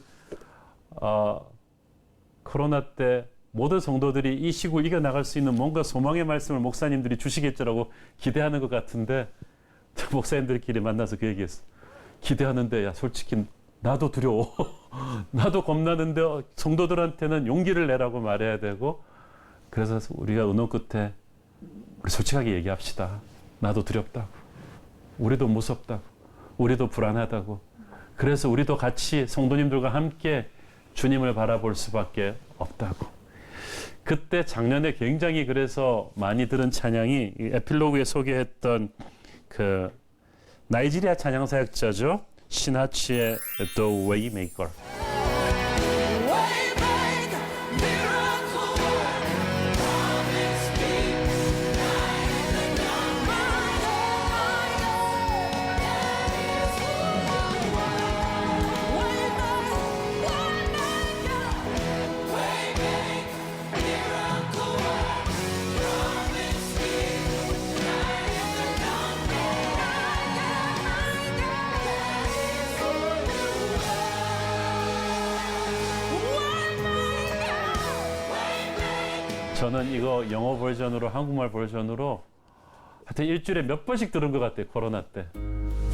코로나 때 모든 성도들이 이 시국을 이겨나갈 수 있는 뭔가 소망의 말씀을 목사님들이 주시겠지라고 기대하는 것 같은데 목사님들끼리 만나서 그 얘기했어. 기대하는데 야 솔직히 나도 두려워. 나도 겁나는데 성도들한테는 용기를 내라고 말해야 되고 그래서 우리가 의논 끝에 우리 솔직하게 얘기합시다. 나도 두렵다고. 우리도 무섭다고. 우리도 불안하다고. 그래서 우리도 같이 성도님들과 함께 주님을 바라볼 수밖에 없다고. 그때 작년에 굉장히 그래서 많이 들은 찬양이 에필로그에 소개했던 그 나이지리아 찬양 사역자죠. 시나치의 The Waymaker. 저는 이거 영어 버전으로 한국말 버전으로 하여튼 일주일에 몇 번씩 들은 것 같아요. 코로나 때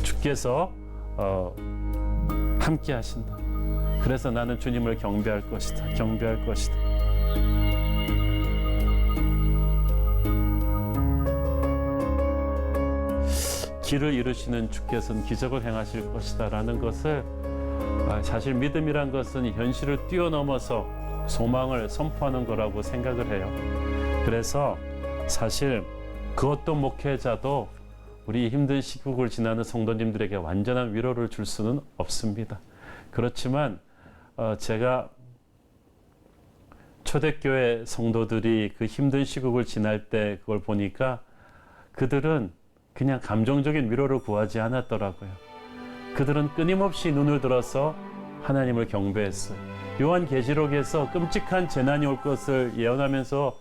주께서 함께 하신다. 그래서 나는 주님을 경배할 것이다. 경배할 것이다. 길을 이루시는 주께서는 기적을 행하실 것이다 라는 것을 사실 믿음이란 것은 현실을 뛰어넘어서 소망을 선포하는 거라고 생각을 해요. 그래서 사실 그 어떤 목회자도 우리 힘든 시국을 지나는 성도님들에게 완전한 위로를 줄 수는 없습니다. 그렇지만 제가 초대교회 성도들이 그 힘든 시국을 지날 때 그걸 보니까 그들은 그냥 감정적인 위로를 구하지 않았더라고요. 그들은 끊임없이 눈을 들어서 하나님을 경배했어요. 요한계시록에서 끔찍한 재난이 올 것을 예언하면서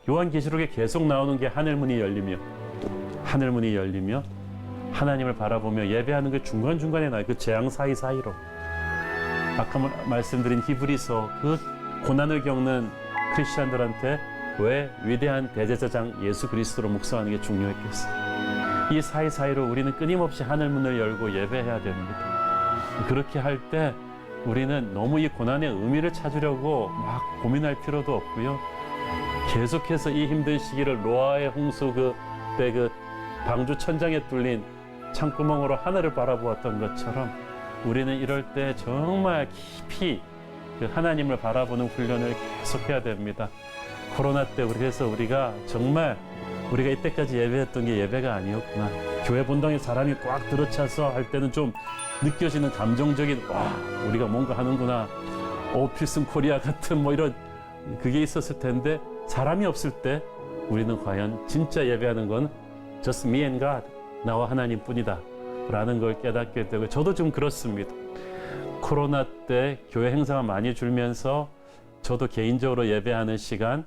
요한계시록에 계속 나오는 게 하늘문이 열리며 하나님을 바라보며 예배하는 게 중간중간에 나와요. 그 재앙 사이사이로. 아까 말씀드린 히브리서 그 고난을 겪는 크리스찬들한테 왜 위대한 대제사장 예수 그리스도로 묵상하는 게 중요했겠어요. 이 사이사이로 우리는 끊임없이 하늘문을 열고 예배해야 됩니다. 그렇게 할 때 우리는 너무 이 고난의 의미를 찾으려고 막 고민할 필요도 없고요. 계속해서 이 힘든 시기를 노아의 홍수 그때 그 방주 천장에 뚫린 창구멍으로 하늘을 바라보았던 것처럼 우리는 이럴 때 정말 깊이 그 하나님을 바라보는 훈련을 계속해야 됩니다. 코로나 때 그래서 우리가 정말 우리가 이때까지 예배했던 게 예배가 아니었구나. 교회 본당에 사람이 꽉 들어차서 할 때는 좀 느껴지는 감정적인 와 우리가 뭔가 하는구나. 필승 코리아 같은 뭐 이런 그게 있었을 텐데 사람이 없을 때 우리는 과연 진짜 예배하는 건 just me and God 나와 하나님뿐이다 라는 걸 깨닫게 되고 저도 좀 그렇습니다. 코로나 때 교회 행사가 많이 줄면서 저도 개인적으로 예배하는 시간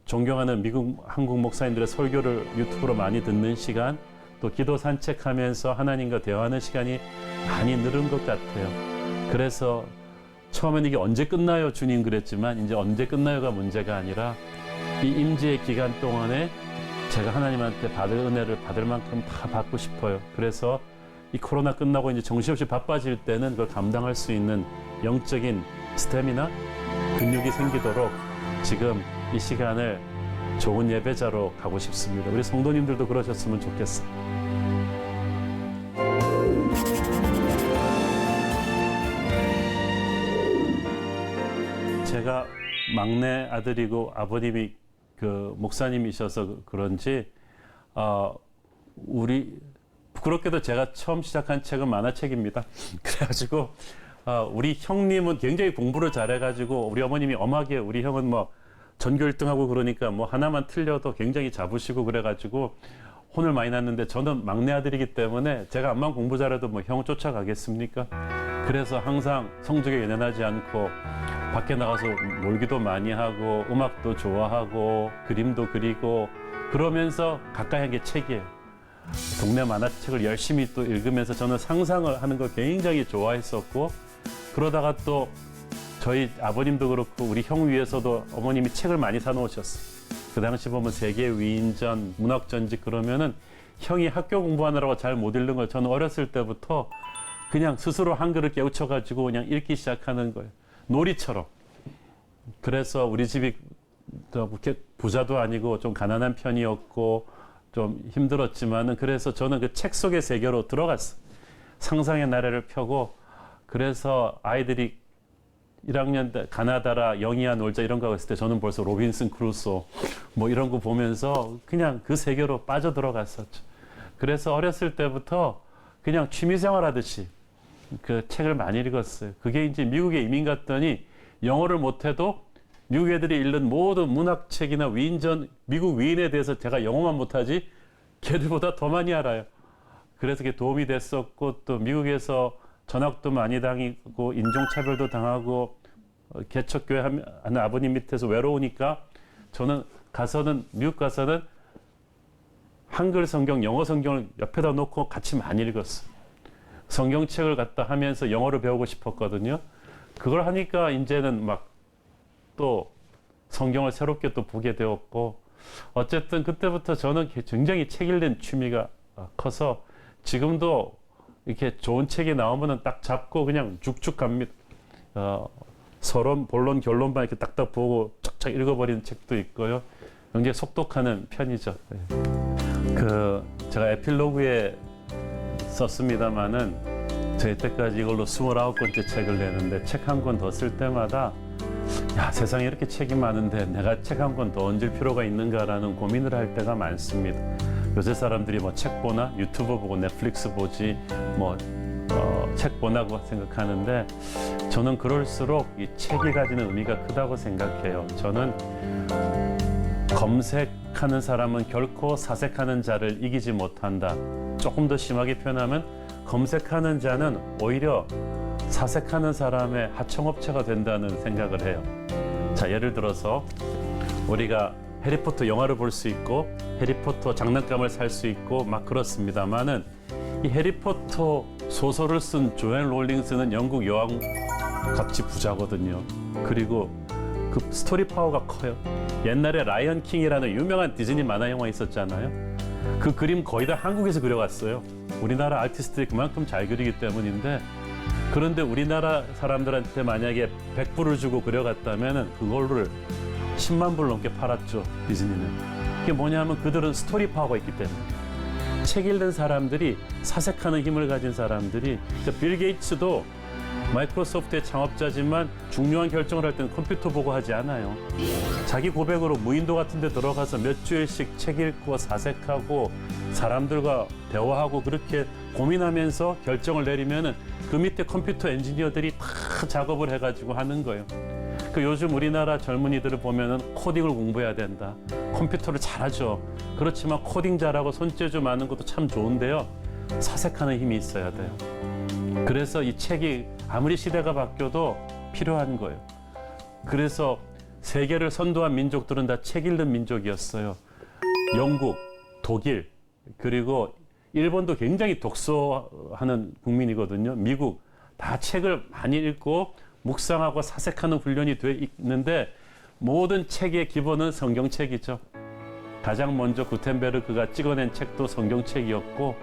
존경하는 미국 한국 목사님들의 설교를 유튜브로 많이 듣는 시간 또 기도 산책하면서 하나님과 대화하는 시간이 많이 늘은 것 같아요. 그래서 처음에는 이게 언제 끝나요 주님 그랬지만 이제 언제 끝나요가 문제가 아니라 이 임재의 기간 동안에 제가 하나님한테 받을 은혜를 받을 만큼 다 받고 싶어요. 그래서 이 코로나 끝나고 이제 정신없이 바빠질 때는 그걸 감당할 수 있는 영적인 스태미나 근육이 생기도록 지금 이 시간을 좋은 예배자로 가고 싶습니다. 우리 성도님들도 그러셨으면 좋겠어요. 제가 막내 아들이고 아버님이 그 목사님이셔서 그런지 우리 부끄럽게도 제가 처음 시작한 책은 만화책입니다. 그래가지고 우리 형님은 굉장히 공부를 잘해가지고 우리 어머님이 엄하게 우리 형은 뭐 전교 1등하고 그러니까 뭐 하나만 틀려도 굉장히 잡으시고 그래가지고 혼을 많이 났는데 저는 막내 아들이기 때문에 제가 암만 공부 잘해도 뭐 형 쫓아가겠습니까? 그래서 항상 성적에 연연하지 않고 밖에 나가서 놀기도 많이 하고 음악도 좋아하고 그림도 그리고 그러면서 가까이 한 게 책이에요. 동네 만화책을 열심히 또 읽으면서 저는 상상을 하는 걸 굉장히 좋아했었고 그러다가 또 저희 아버님도 그렇고 우리 형 위해서도 어머님이 책을 많이 사놓으셨어요. 그 당시 보면 세계 위인전, 문학전직 그러면은 형이 학교 공부하느라고 잘 못 읽는 걸 저는 어렸을 때부터 그냥 스스로 한글을 깨우쳐가지고 그냥 읽기 시작하는 거예요. 놀이처럼. 그래서 우리 집이 그렇게 부자도 아니고 좀 가난한 편이었고 좀 힘들었지만은 그래서 저는 그 책 속의 세계로 들어갔어요. 상상의 나래를 펴고 그래서 아이들이 1학년 때 가나다라 영희야 놀자 이런 거 했을 때 저는 벌써 로빈슨 크루소 뭐 이런 거 보면서 그냥 그 세계로 빠져들어갔었죠. 그래서 어렸을 때부터 그냥 취미생활 하듯이 그 책을 많이 읽었어요. 그게 이제 미국에 이민 갔더니 영어를 못해도 미국 애들이 읽는 모든 문학책이나 위인전, 미국 위인에 대해서 제가 영어만 못하지 걔들보다 더 많이 알아요. 그래서 그게 도움이 됐었고 또 미국에서 전학도 많이 당하고 인종차별도 당하고 개척교회 하는 아버님 밑에서 외로우니까 저는 미국 가서는 한글 성경, 영어 성경을 옆에다 놓고 같이 많이 읽었어요. 성경책을 갖다 하면서 영어를 배우고 싶었거든요. 그걸 하니까 이제는 막 또 성경을 새롭게 또 보게 되었고 어쨌든 그때부터 저는 굉장히 책 읽는 취미가 커서 지금도 이렇게 좋은 책이 나오면은 딱 잡고 그냥 쭉쭉 갑니다. 서론, 본론, 결론만 이렇게 딱딱 보고 쫙쫙 읽어버리는 책도 있고요. 굉장히 속독하는 편이죠. 제가 에필로그에 썼습니다마는 저 때까지 이걸로 29권째 책을 내는데 책 한 권 더 쓸 때마다 야, 세상에 이렇게 책이 많은데 내가 책 한 권 더 얹을 필요가 있는가라는 고민을 할 때가 많습니다. 요새 사람들이 뭐 책 보나 유튜브 보고 넷플릭스 보지 뭐 책 보나고 생각하는데 저는 그럴수록 이 책이 가지는 의미가 크다고 생각해요. 저는 검색하는 사람은 결코 사색하는 자를 이기지 못한다. 조금 더 심하게 표현하면 검색하는 자는 오히려 사색하는 사람의 하청업체가 된다는 생각을 해요. 자, 예를 들어서 우리가 해리포터 영화를 볼 수 있고 해리포터 장난감을 살 수 있고 막 그렇습니다만은 이 해리포터 소설을 쓴 조앤 롤링스는 영국 여왕같이 부자거든요. 그리고 그 스토리 파워가 커요. 옛날에 라이언 킹이라는 유명한 디즈니 만화 영화 있었잖아요. 그 그림 거의 다 한국에서 그려왔어요. 우리나라 아티스트들이 그만큼 잘 그리기 때문인데 그런데 우리나라 사람들한테 만약에 100불을 주고 그려갔다면 그걸로 10만 불 넘게 팔았죠, 디즈니는. 그게 뭐냐면 그들은 스토리 파워가 있기 때문에. 책 읽는 사람들이 사색하는 힘을 가진 사람들이 빌 게이츠도 마이크로소프트의 창업자지만 중요한 결정을 할 때는 컴퓨터 보고 하지 않아요. 자기 고백으로 무인도 같은 데 들어가서 몇 주일씩 책 읽고 사색하고 사람들과 대화하고 그렇게 고민하면서 결정을 내리면은 그 밑에 컴퓨터 엔지니어들이 다 작업을 해가지고 하는 거예요. 그 요즘 우리나라 젊은이들을 보면은 코딩을 공부해야 된다. 컴퓨터를 잘하죠. 그렇지만 코딩 잘하고 손재주 많은 것도 참 좋은데요. 사색하는 힘이 있어야 돼요. 그래서 이 책이 아무리 시대가 바뀌어도 필요한 거예요. 그래서 세계를 선도한 민족들은 다 책 읽는 민족이었어요. 영국, 독일, 그리고 일본도 굉장히 독서하는 국민이거든요. 미국 다 책을 많이 읽고 묵상하고 사색하는 훈련이 돼 있는데 모든 책의 기본은 성경책이죠. 가장 먼저 구텐베르크가 찍어낸 책도 성경책이었고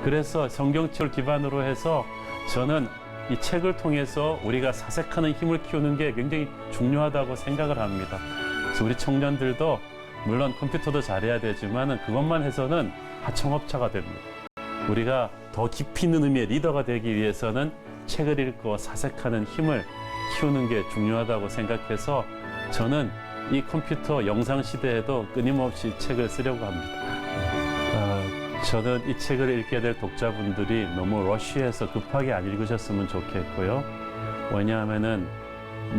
그래서 성경책을 기반으로 해서 저는 이 책을 통해서 우리가 사색하는 힘을 키우는 게 굉장히 중요하다고 생각을 합니다. 그래서 우리 청년들도 물론 컴퓨터도 잘해야 되지만 그것만 해서는 하청업체가 됩니다. 우리가 더 깊이 있는 의미의 리더가 되기 위해서는 책을 읽고 사색하는 힘을 키우는 게 중요하다고 생각해서 저는 이 컴퓨터 영상 시대에도 끊임없이 책을 쓰려고 합니다. 저는 이 책을 읽게 될 독자분들이 너무 러쉬해서 급하게 안 읽으셨으면 좋겠고요. 왜냐하면은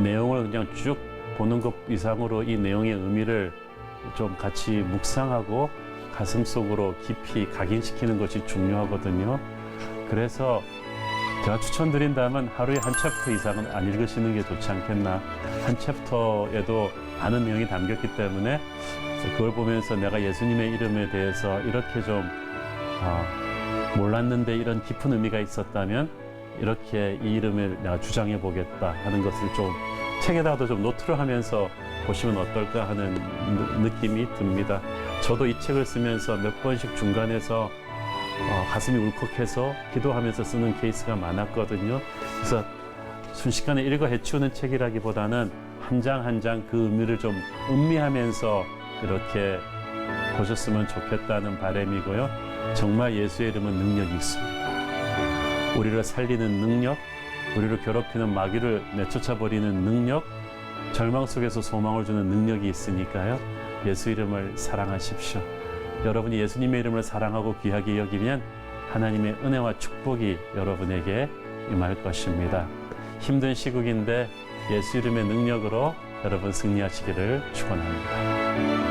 내용을 그냥 쭉 보는 것 이상으로 이 내용의 의미를 좀 같이 묵상하고 가슴 속으로 깊이 각인시키는 것이 중요하거든요. 그래서 제가 추천드린다면 하루에 한 챕터 이상은 안 읽으시는 게 좋지 않겠나. 한 챕터에도 많은 내용이 담겼기 때문에 그걸 보면서 내가 예수님의 이름에 대해서 이렇게 좀 몰랐는데 이런 깊은 의미가 있었다면 이렇게 이 이름을 내가 주장해 보겠다 하는 것을 좀 책에다가도 좀 노트를 하면서 보시면 어떨까 하는 느낌이 듭니다. 저도 이 책을 쓰면서 몇 번씩 중간에서 가슴이 울컥해서 기도하면서 쓰는 케이스가 많았거든요. 그래서 순식간에 읽어 해치우는 책이라기보다는 한 장 한 장 그 의미를 좀 음미하면서 이렇게 보셨으면 좋겠다는 바람이고요. 정말 예수의 이름은 능력이 있습니다. 우리를 살리는 능력, 우리를 괴롭히는 마귀를 내쫓아 버리는 능력, 절망 속에서 소망을 주는 능력이 있으니까요. 예수 이름을 사랑하십시오. 여러분이 예수님의 이름을 사랑하고 귀하게 여기면 하나님의 은혜와 축복이 여러분에게 임할 것입니다. 힘든 시국인데 예수 이름의 능력으로 여러분 승리하시기를 축원합니다.